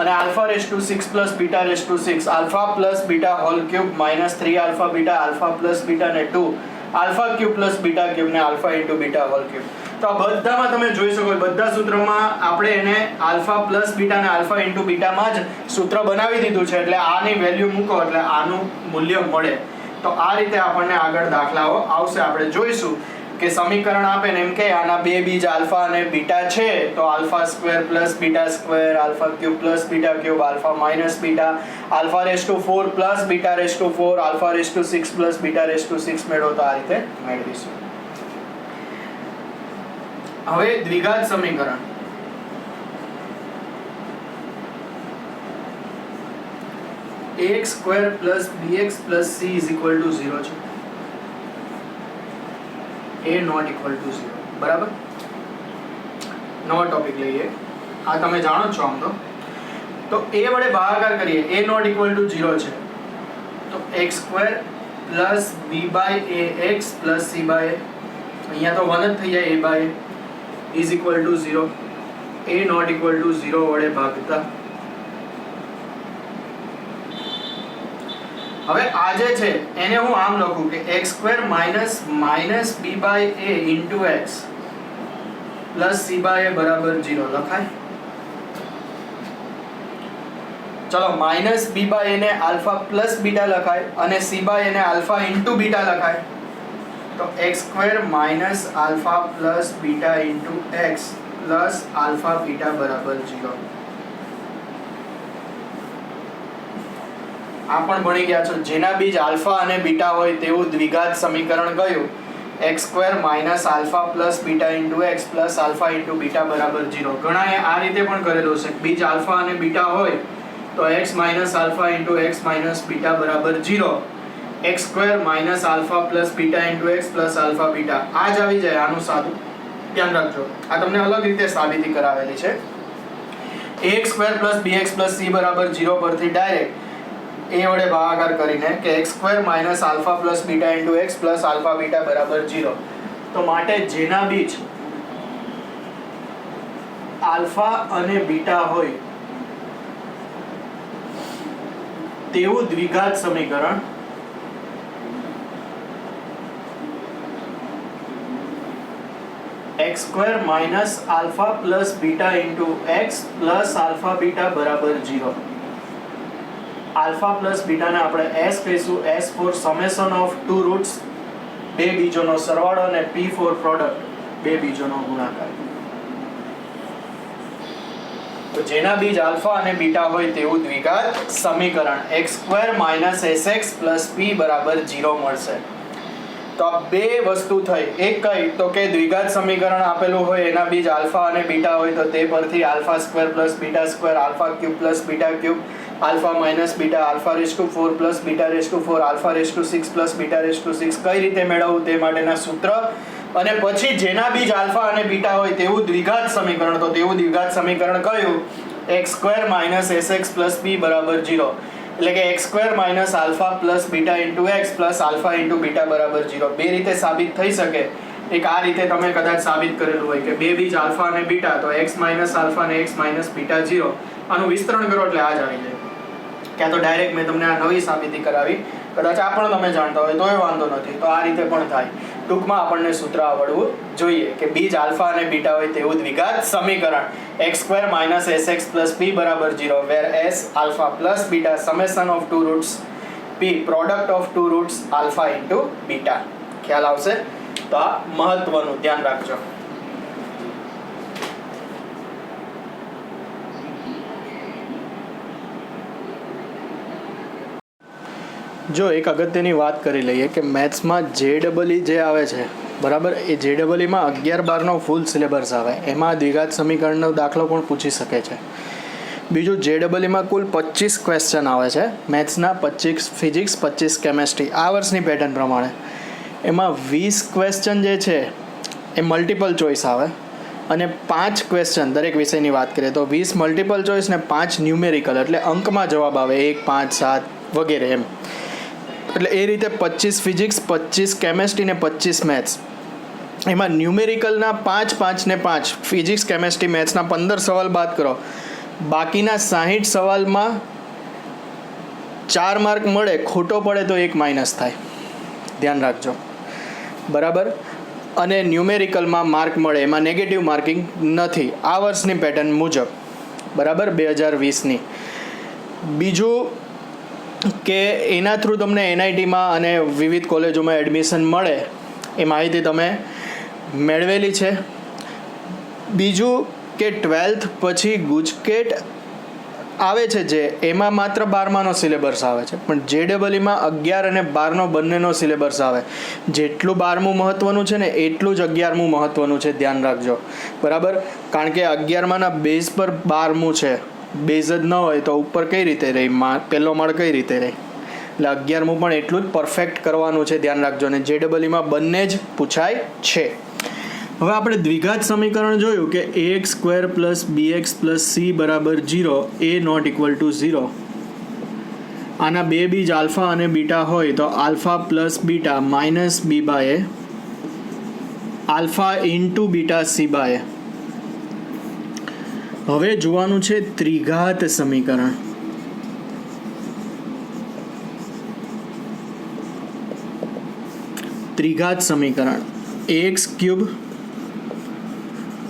અને alpha raise to 6 plus beta raise to 6 alpha plus beta whole cube minus 3 alpha beta alpha plus beta ने 2 alpha cube plus beta cube ने alpha into beta whole cube तो आ બધામાં તમે જોઈ શકો બધા સૂત્રોમાં આપણે એને અલ્ફા પ્લસ બીટા અને અલ્ફા ઇન્ટુ બીટામાં જ સૂત્ર બનાવી દીધું છે એટલે આની વેલ્યુ મૂકો એટલે આનું મૂલ્ય મળે તો આ રીતે આપણને આગળ દાખલાઓ આવશે આપણે જોઈશું કે સમીકરણ આપે ને એમ કે આના બે બીજ આલ્ફા અને બીટા છે તો alpha square plus beta square alpha cube plus beta cube alpha minus beta alpha raise to 4 plus beta raise to 4 alpha raise to 6 plus beta raise to 6 મેળવો તો આ રીતે મેળવીશું. હવે દ્વિઘાત સમીકરણ ax square plus bx plus c is equal to 0 છે. a not equal to 0 બરાબર. નવો ટોપિક લઈએ આ તમે જાણો છો આમ તો a વડે ભાગાકાર કરીએ a નોટ ઇક્વલ ટુ 0 છે તો x square plus b by ax plus c by અહીંયા તો 1 જ થઈ જાય a by is equal to 0 a not equal to 0 વડે ભાગતા હવે આ જે છે એને હું આમ લખું કે x square minus minus b by a into x plus c by a બરાબર 0 લખાય. ચલો માઇનસ b બાય a ને આલ્ફા પ્લસ બીટા લખાય અને c બાય a ને આલ્ફા ઇન્ટુ બીટા લખાય તો x square minus alpha plus beta into x plus alpha beta બરાબર 0. આ પણ ભણી ગયા છો જેના બીજ આલ્ફા અને બીટા હોય તેવું દ્વિઘાત સમીકરણ કયું x square minus alpha plus beta into x plus alpha into beta બરાબર 0. ઘણાએ આ રીતે પણ કરેલું છે બીજ આલ્ફા અને બીટા હોય તો x minus alpha into x minus beta બરાબર 0 x square minus alpha plus beta into x plus alpha beta આ જ આવી જાય. આનું સાદું ધ્યાન રાખજો આ તમને અલગ રીતે સાબિતી કરાવેલી છે. ax square plus bx plus c બરાબર 0 પરથી ડાયરેક્ટ a વડે ભાગાકાર કરીને કે x square minus alpha plus beta into x plus alpha beta બરાબર 0 તો માટે જેના બીજ આલ્ફા અને બીટા હોય તેવું દ્વિઘાત સમીકરણ x square minus alpha plus beta into x plus alpha beta બરાબર 0. આલ્ફા પ્લસ બીટાને આપણે s કહીશું s for summation of two roots બે બીજોનો સરવાળો અને p ફોર પ્રોડક્ટ બે બીજોનો ગુણાકાર. તો જેના બીજ આલ્ફા અને બીટા હોય તેવું દ્વિઘાત સમીકરણ x square minus sx plus p બરાબર 0 મળશે. તો આ બે વસ્તુ થઈ એક કઈ તો કે દ્વિઘાત સમીકરણ આપેલું હોય એના બીજ આલ્ફા અને બીટા હોય તો તે પરથી alpha square plus beta square alpha cube plus beta cube alpha minus beta alpha raise to 4 plus beta raise to 4 alpha raise to 6 plus beta raise to 6 કઈ રીતે મેળવવું તે માટેના સૂત્ર અને પછી જેના બીજ આલ્ફા અને બીટા હોય તેવું દ્વિઘાત સમીકરણ તો તેવું દ્વિઘાત સમીકરણ કયું x square minus sx plus p બરાબર 0 એટલે કે x square minus alpha plus beta into x plus alpha into beta બરાબર 0. બે રીતે સાબિત થઈ શકે. એક આ રીતે તમે કદાચ સાબિત કરેલું હોય કે બે બીજ આલ્ફા અને બીટા તો x માઇનસ આલ્ફા અને x માઇનસ બીટા 0 આનું વિસ્તરણ કરો એટલે આ જ આવી જાય. ક્યાં તો ડાયરેક્ટ મેં તમને આ નવી સાબિતી કરાવી કદાચ આ પણ તમે જાણતા હોય તોય વાંધો નથી તો આ રીતે પણ થાય. ટૂંકમાં આપણને સૂત્ર આવડવું જોઈએ કે બીજ આલ્ફા અને બીટા હોય તેવું દ્વિઘાત સમીકરણ x square minus sx plus p બરાબર 0 where s alpha plus beta summation of two roots p product of two roots alpha into beta. ખ્યાલ આવશે તો આ મહત્વનું ધ્યાન રાખજો. જો એક અગત્યની વાત કરી લઈએ કે મેથ્સમાં JEE જે આવે છે બરાબર એ JEEમાં 11-12નો ફૂલ સિલેબસ આવે એમાં દ્વિઘાત સમીકરણનો દાખલો પણ પૂછી શકે છે. બીજું JEEમાં કુલ 25 ક્વેશ્ચન આવે છે મેથ્સના 25 ફિઝિક્સ 25 કેમેસ્ટ્રી આ વર્ષની પેટર્ન પ્રમાણે. એમાં 20 ક્વેશ્ચન જે છે એ મલ્ટિપલ ચોઇસ આવે અને 5 ક્વેશ્ચન દરેક વિષયની વાત કરીએ તો 20 મલ્ટિપલ ચોઇસ ને 5 ન્યુમેરિકલ, એટલે અંકમાં જવાબ આવે 1, 5, 7 વગેરે એમ. એટલે એ રીતે 25 ફિઝિક્સ, 25 કેમેસ્ટ્રી ને 25 મેથ્સ. એમાં ન્યુમેરિકલના 5, 5 ને 5 ફિઝિક્સ, કેમેસ્ટ્રી, મેથ્સના 15 સવાલ બાદ કરો, બાકીના 60 સવાલમાં 4 માર્ક મળે, ખોટો પડે તો 1 માઇનસ થાય, ધ્યાન રાખજો, બરાબર. અને ન્યુમેરિકલમાં માર્ક મળે, એમાં નેગેટિવ માર્કિંગ નથી આ વર્ષની પેટર્ન મુજબ, બરાબર, 2020ની. બીજું કે એના થ્રુ તમને એનઆઈટીમાં અને વિવિધ કોલેજોમાં એડમિશન મળે એ માહિતી તમે મેળવેલી છે. બીજું કે 12th પછી ગુજકેટ આવે છે જે એમાં માત્ર 12માનો સિલેબસ આવે છે, પણ JEEમાં 11 અને 12નો બંનેનો સિલેબસ આવે. જેટલું 12મું મહત્ત્વનું છે ને એટલું જ 11મું મહત્ત્વનું છે, ધ્યાન રાખજો, બરાબર. કારણ કે 11માના બેઝ પર 12મું છે, બેઝ જ ન હોય તો ઉપર કઈ રીતે રહી, પહેલો માળ કઈ રીતે રહી, એટલે 11મું પણ એટલું જ પરફેક્ટ કરવાનું છે, ધ્યાન રાખજો. અને JEEમાં બંને જ પૂછાય છે. હવે આપણે દ્વિઘાત સમીકરણ જોયું કે ax² + bx + c બરાબર 0, a નોટ ઇક્વલ ટુ 0. આના બે બીજ આલ્ફા અને બીટા હોય તો alpha plus beta minus b by a, alpha into beta c by a. હવે જોવાનું છે ત્રિઘાત સમીકરણ. ત્રિઘાત સમીકરણ ax³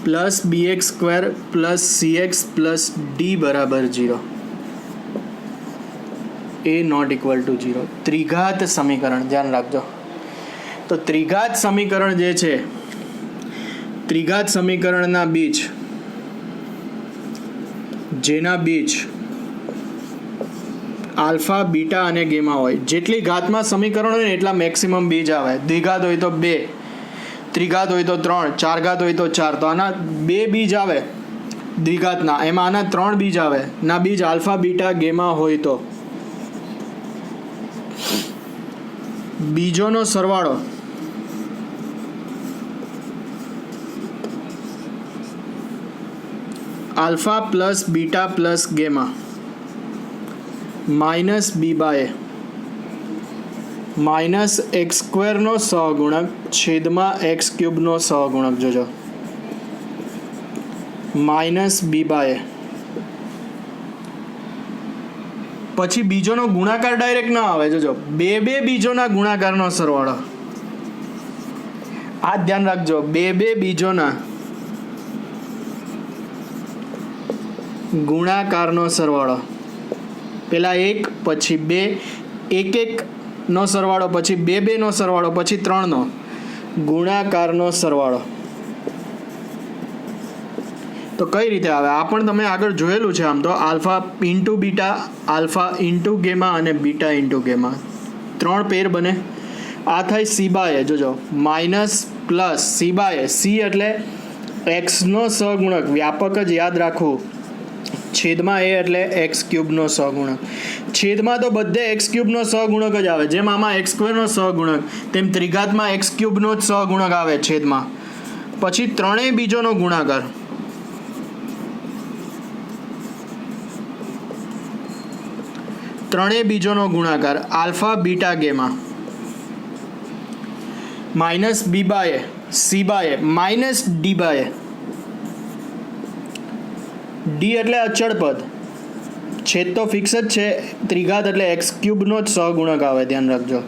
plus bx² plus cx plus d બરાબર 0, a નોટ ઇક્વલ ટુ 0. ત્રિઘાત સમીકરણ, ધ્યાન રાખજો. તો ત્રિઘાત સમીકરણ જે છે, ત્રિઘાત સમીકરણના બીજ, જેના બીજ આલ્ફા, બીટા અને ગેમા હોય, જેટલી ઘાતમાં સમીકરણ હોય ને એટલા મેક્સિમમ બીજ આવે. દ્વિઘાત હોય તો 2, ત્રિઘાત હોય તો 3, ચાર ઘાત હોય તો 4. તો આના 2 બીજ આવે દ્વિઘાતના, એમાં આના 3 બીજ આવે. ના બીજ આલ્ફા, બીટા, ગેમા હોય તો બીજોનો સરવાળો alpha plus beta plus gamma minus b by minus x² સહગુણક છેદમાં x³ સહગુણક. જોજો, માઇનસ b બાય, પછી બીજોનો ગુણાકાર ડાયરેક્ટ ના આવે. જોજો, બે બીજોના ગુણાકારનો સરવાળો, આ ધ્યાન રાખજો. બે બીજોના ગુણાકારનો સરવાળો, પેલા 1 પછી 2, 1 નો સરવાળો, પછી 2 નો સરવાળો, પછી 3 નો ગુણાકારનો સરવાળો. તો કઈ રીતે આવે આ પણ તમે આગળ જોયેલું છે. આમ તો alpha into beta, alpha into gamma અને બીટા ઇન્ટુ ગેમા, 3 પેર બને. આ થાય c બાય, જોજો, minus plus c by, c એટલે x નો સહગુણક, વ્યાપક જ યાદ રાખવું, છેદમાં a એટલે x³ સહગુણક. છેદમાં તો બધે x³ સહગુણક જ આવે. જેમ આમાં x² સહગુણક, તેમ ત્રિઘાતમાં x³ જ સહગુણક આવે છેદમાં. પછી ત્રણેય બીજોનો ગુણાકાર, ત્રણેય બીજોનો ગુણાકાર alpha, beta, gamma minus b by, c by, minus d by. d એટલે અચળ પદ, છેદ તો ફિક્સ જ છે. ત્રિઘાત એટલે x³ નો જ સહગુણક આવે, ધ્યાન રાખજો.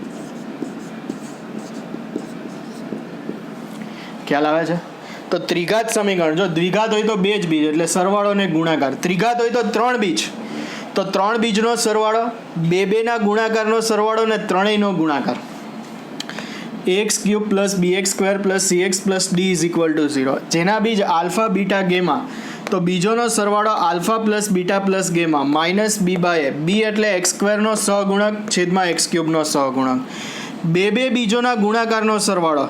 ખ્યાલ આવે છે? તો ત્રિઘાત સમીકરણ, જો દ્વિઘાત હોય તો 2 જ બીજ એટલે સરવાળો ને ગુણાકાર. ત્રિઘાત હોય તો 3 બીજ, તો 3 બીજનો સરવાળો, 2 ના ગુણાકારનો સરવાળો ને ત્રણેયનો ગુણાકાર. ax³ plus bx² plus cx plus d is equal to 0. જેના બીજ આલ્ફા, બીટા, ગેમા, તો બીજોનો સરવાળો alpha plus beta plus gamma minus b by, b એટલે x² સહગુણક છેદમાં x³ સહગુણક. 2 બીજોના ગુણાકારનો સરવાળો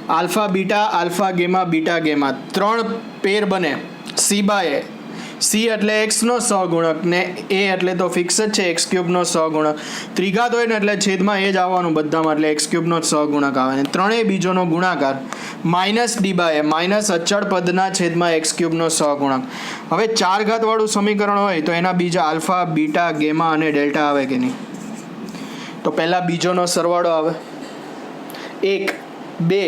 alpha, beta, alpha, gamma, beta, gamma, 3 pair બને, c બાય, સી એટલે એક્સનો સહગુણક ને એ એટલે તો ફિક્સ જ છે એક્સ ક્યુબનો સહગુણક. ત્રિઘાત હોય ને એટલે છેદમાં એ જ આવવાનું બધામાં, એટલે એક્સ ક્યુબનો જ સહગુણક આવે. ને ત્રણેય બીજોનો ગુણાકાર માઇનસ ડી બાય માઇનસ અચળ પદના છેદમાં એક્સ ક્યુબનો સહગુણક. હવે ચાર ઘાતવાળું સમીકરણ હોય તો એના બીજા આલ્ફા, બીટા, ગેમા અને ડેલ્ટા આવે કે નહીં? તો પહેલાં બીજોનો સરવાળો આવે 1, 2,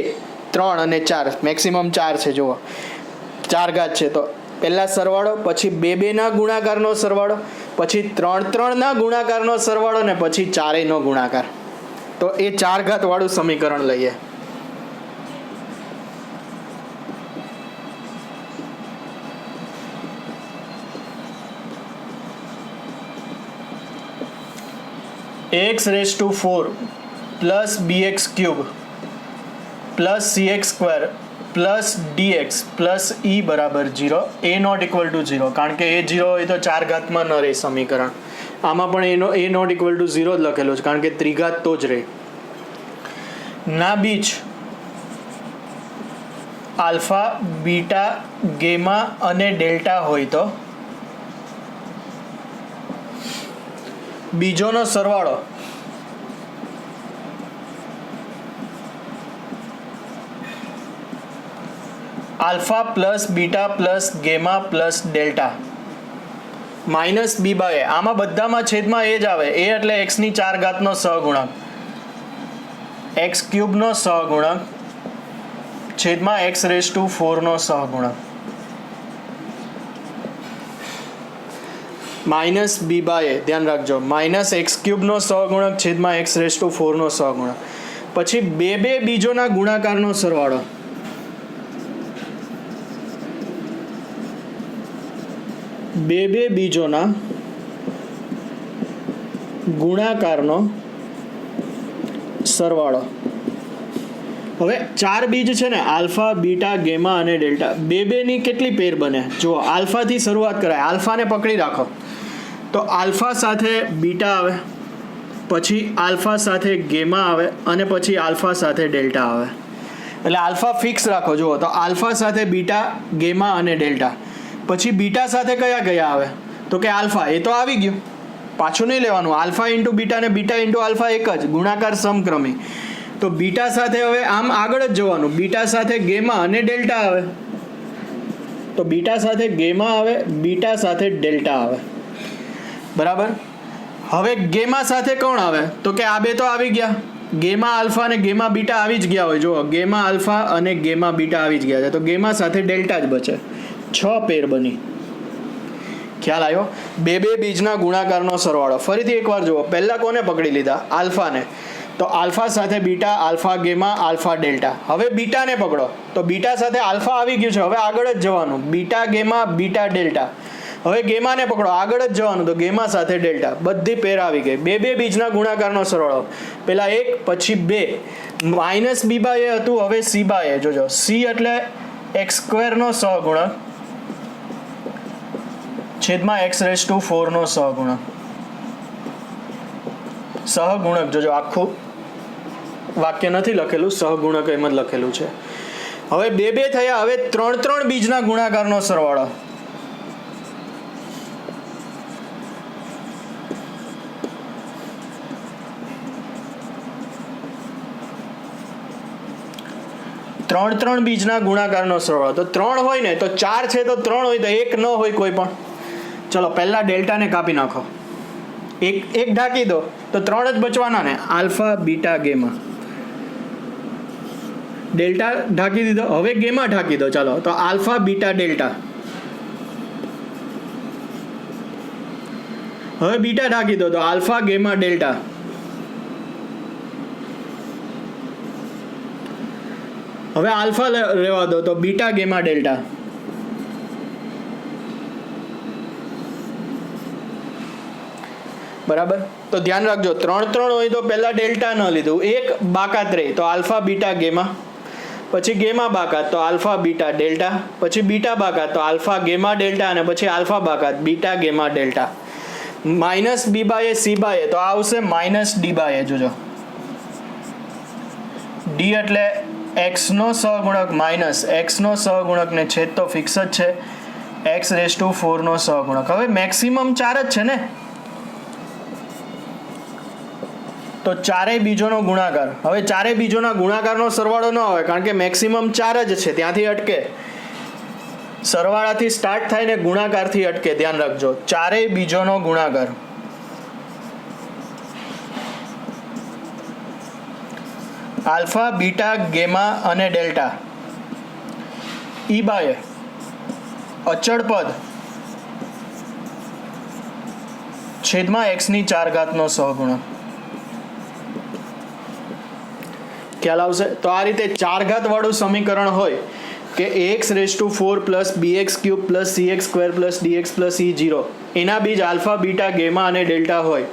3 અને 4, મેક્સિમમ 4 છે. જુઓ ચાર ઘાત છે તો પહેલાં સરવાળો, પછી 2, 2 ના ગુણાકારનો સરવાળો, પછી 3, 3 ના ગુણાકારનો સરવાળો ને પછી 4 નો ગુણાકાર. તો એ ચાર ઘાતવાળું સમીકરણ લઈએ. x⁴ plus bx cube plus cx square plus dx plus e બરાબર 0. a નોટ ઇક્વલ ટુ 0, કારણ કે એ 0 હોય તો ચાર ઘાતમાં ન રહે સમીકરણ. આમાં પણ એ નોટ ઇક્વલ ટુ 0 જ લખેલું છે, કારણ કે ત્રિઘાત તો જ રહે. ના બીજ આલ્ફા, બીટા, ગેમા અને ડેલ્ટા હોય તો બીજોનો સરવાળો alpha plus beta plus gamma plus delta minus B by. આમાં બધામાં છેદમાં એ જ આવે. એ એટલે એક્સની ચાર ઘાતનો સહગુણક, એક્સ ક્યુબનો સહગુણક છેદમાં x⁴ નો સહગુણક માઇનસ બી બાય. ધ્યાન રાખજો, માઇનસ એક્સ ક્યુબનો સહગુણક છેદમાં x⁴ નો સહગુણક. પછી 2 બીજોના ગુણાકારનો સરવાળો બે બીજોના ગુણાકારનો સરવાળો. હવે ચાર બીજ છે ને, આલ્ફા, બીટા, ગેમા અને ડેલ્ટા, 2 ની કેટલી પેર બને? જુઓ, આલ્ફાથી શરૂઆત કરાય. આલ્ફાને પકડી રાખો તો આલ્ફા સાથે બીટા આવે, પછી આલ્ફા સાથે ગેમા આવે અને પછી આલ્ફા સાથે ડેલ્ટા આવે. એટલે આલ્ફા ફિક્સ રાખો. જુઓ તો આલ્ફા સાથે બીટા, ગેમા અને ડેલ્ટા. પછી બીટા સાથે કયા કયા આવે? તો કે આલ્ફા, એ તો આવી ગયું, પાછું નહીં લેવાનું. આલ્ફા ઇન્ટુ બીટા ને બીટા ઇન્ટુ આલ્ફા એક જ, ગુણાકાર સમક્રમી. તો બીટા સાથે હવે આમ આગળ જ જવાનું. બીટા સાથે ગેમા અને ડેલ્ટા આવે, તો બીટા સાથે ગેમા આવે, બીટા સાથે ડેલ્ટા આવે. બરાબર. હવે ગેમા સાથે કોણ આવે? તો કે આ બે તો આવી ગયા. ગેમા આલ્ફા અને ગેમા બીટા આવી જ ગયા હોય. જુઓ, ગેમા આલ્ફા અને ગેમા બીટા આવી જ ગયા છે, તો ગેમા સાથે ડેલ્ટા જ બચે. 6 પેર બની. ખ્યાલ આવ્યો? 2 બીજના ગુણાકારનો સરવાળો. ફરીથી એકવાર જુઓ, પહેલા કોને પકડી લીધા? આલ્ફાને. તો આલ્ફા સાથે beta, alpha gamma, alpha delta. હવે બીટાને પકડો તો બીટા સાથે આલ્ફા આવી ગયું છે, હવે આગળ જ જવાનું. Beta gamma, beta delta. હવે ગેમાને પકડો, આગળ જ જવાનું, તો ગેમા સાથે ડેલ્ટા. બધી પેર આવી ગઈ. 2 બીજના ગુણાકારનો સરવાળો. પહેલા 1 પછી 2. માઇનસ બી બાય એ હતું, હવે સી બાય એ. જોજો, સી એટલે x² નો સહગુણક છેદમાં x⁴ નો સહગુણક. સહગુણક જોજો, આખું વાક્ય નથી લખેલું, સહગુણક એમ જ લખેલું છે. હવે 2 થયા. હવે 3 બીજના ગુણાકારનો સરવાળો. ત્રણ બીજના ગુણાકારનો સરવાળો. તો 3 હોય ને તો 4 છે, તો 3 હોય તો 1 ન હોય કોઈ પણ. ચલો પહેલા ડેલ્ટાને કાપી નાખો, એક ઢાંકી દો તો 3 જ બચવાના ને. Alpha, beta, gamma. ડેલ્ટા ઢાંકી દીધો, હવે ગેમા ઢાંકી દો. ચાલો, તો આલ્ફા, બીટા, ડેલ્ટા. હવે બીટા ઢાંકી દો તો આલ્ફા, ગેમા, ડેલ્ટા. હવે આલ્ફા રહેવા દો તો બીટા, ગેમા, ડેલ્ટા. બરાબર. તો ધ્યાન રાખજો, 3 હોય તો પહેલા ડેલ્ટા ન લીધું, એક બાકાત રહી તો આલ્ફા, બીટા, ગેમા. પછી ગેમા બાકાત તો આલ્ફા, બીટા, ડેલ્ટા. પછી બીટા બાકાત તો આલ્ફા, ગેમા, ડેલ્ટા. અને પછી આલ્ફા બાકાત beta, gamma, delta. Minus B by C by તો આવશે માઇનસ ડી બાય. જોજો, ડી એટલે એક્સનો સહગુણક માઇનસ એક્સનો સહગુણક ને છેદ તો ફિક્સ જ છે. x⁴ નો સહગુણક. હવે મેક્સિમમ 4 જ છે ને, તો ચારેય બીજોનો ગુણાકાર. હવે ચારેય બીજોના ગુણાકારનો સરવાળો ન આવે કારણ કે મેક્સિમમ 4 જ છે, ત્યાંથી અટકે. સરવાળાથી સ્ટાર્ટ થાય ને ગુણાકારથી અટકે, ધ્યાન રાખજો. ચારેય બીજોનો ગુણાકાર. આલ્ફા, બીટા, ગેમા અને ડેલ્ટા ઈ બાય અચળ પદ છેદમાં x⁴ નો સહગુણક. ખ્યાલ આવશે? તો આ રીતે 4 વાળું સમીકરણ હોય કે ax⁴ plus bx³ plus cx² plus dx plus e0, એના બીજ આલ્ફા, બીટા, ગેમા અને ડેલ્ટા હોય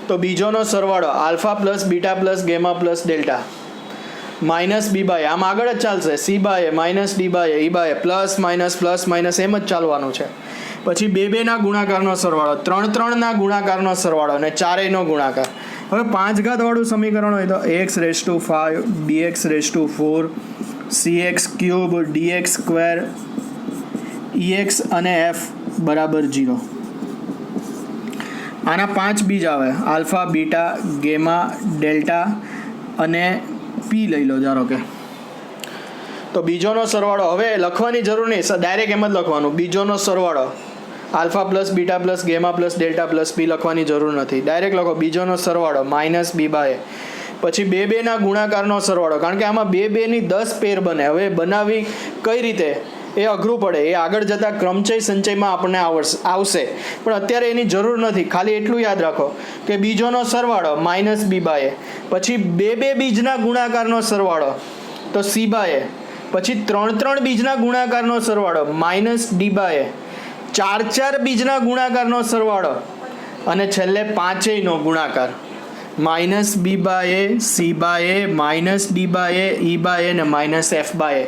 તો બીજોનો સરવાળો alpha plus beta plus gamma plus delta minus B by, આમ આગળ જ ચાલશે, C by minus D by E by plus minus એમ જ ચાલવાનું છે. પછી બેના ગુણાકારનો સરવાળો, 3 ના ગુણાકારનો સરવાળો અને ચારેયનો ગુણાકાર. હવે 5 વાળું સમીકરણ હોય તો x⁵ bx⁴ cx³ dx² ex અને f બરાબર 0. આના 5 બીજ આવે, આલ્ફા, બીટા, ગેમા, ડેલ્ટા અને પી લઈ લો ધારો કે. તો બીજોનો સરવાળો હવે લખવાની જરૂર નહીં, ડાયરેક્ટ એમ જ લખવાનું. બીજોનો સરવાળો alpha plus beta plus gamma plus delta plus પી લખવાની જરૂર નથી, ડાયરેક્ટ લખો બીજોનો સરવાળો માઇનસ બી બાય. પછી બેના ગુણાકારનો સરવાળો, કારણ કે આમાં બેની 10 પેર બને. હવે બનાવી કઈ રીતે એ અઘરું પડે, એ આગળ જતાં ક્રમચય સંચયમાં આપણને આવશે, પણ અત્યારે એની જરૂર નથી. ખાલી એટલું યાદ રાખો કે બીજોનો સરવાળો માઇનસ બી બાય, પછી બે બીજના ગુણાકારનો સરવાળો તો સી બાય, પછી 3 બીજના ગુણાકારનો સરવાળો માઇનસ ડી બાય, 4 બીજના ગુણાકારનો સરવાળો અને છેલ્લે 5નો ગુણાકાર minus B by, C by, minus D by, E by અને માઇનસ એફ બાય.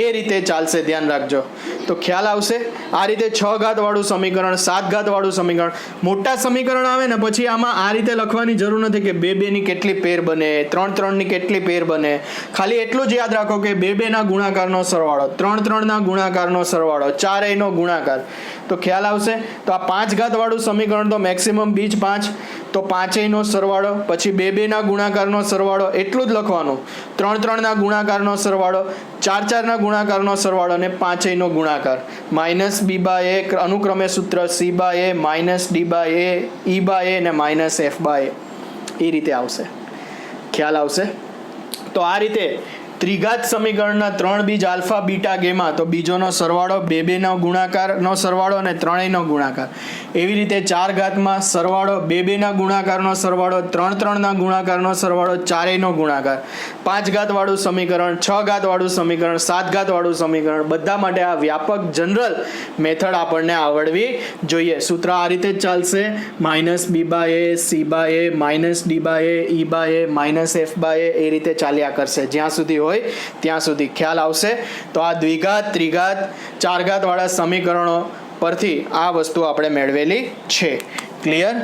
એ રીતે ચાલશે, ધ્યાન રાખજો. તો ખ્યાલ આવશે. આ રીતે 6 વાળું સમીકરણ, 7 વાળું સમીકરણ, મોટા સમીકરણ આવે ને પછી આમાં આ રીતે લખવાની જરૂર નથી કે બેની કેટલી પેર બને, 3ની કેટલી પેર બને. ખાલી એટલું જ યાદ રાખો કે બેના ગુણાકારનો સરવાળો, 3ના ગુણાકારનો સરવાળો, ચારેયનો ગુણાકાર. તો ખ્યાલ આવશે. તો આ 5 વાળું સમીકરણ તો મેક્સિમમ બીજ 5, તો 5નો સરવાળો, પછી બેના ગુણાકારનો સરવાળો, એટલું જ લખવાનું. 3ના ગુણાકારનો સરવાળો, 4ના ગુણાકારનો સરવાળો અને 5નો ગુણાકાર માઇનસ બી બાય, અનુક્રમે સૂત્ર c by, minus D by, E by અને માઇનસ એફ બાય. એ રીતે આવશે. ખ્યાલ આવશે. તો આ રીતે ત્રિઘાત સમીકરણના 3 બીજ આલ્ફા, બીટા, ગેમા, તો બીજોનો સરવાળો, બેનો ગુણાકારનો સરવાળો અને 3નો ગુણાકાર. એવી રીતે 4 સરવાળો, બેના ગુણાકારનો સરવાળો, 3ના ગુણાકારનો સરવાળો, ચારેયનો ગુણાકાર. 5 વાળું સમીકરણ, 6 વાળું સમીકરણ, 7 વાળું સમીકરણ, બધા માટે આ વ્યાપક જનરલ મેથડ આપણને આવડવી જોઈએ. સૂત્ર આ રીતે જ ચાલશે, minus B by, C by, minus D by, E by, minus F by. એ રીતે ચાલ્યા કરશે જ્યાં સુધી હોય ત્યાં સુધી. ખ્યાલ આવશે. તો આ દ્વિઘાત, ત્રિઘાત, 4 વાળા સમીકરણો પરથી આ વસ્તુ આપણે મેળવેલી છે. ક્લિયર?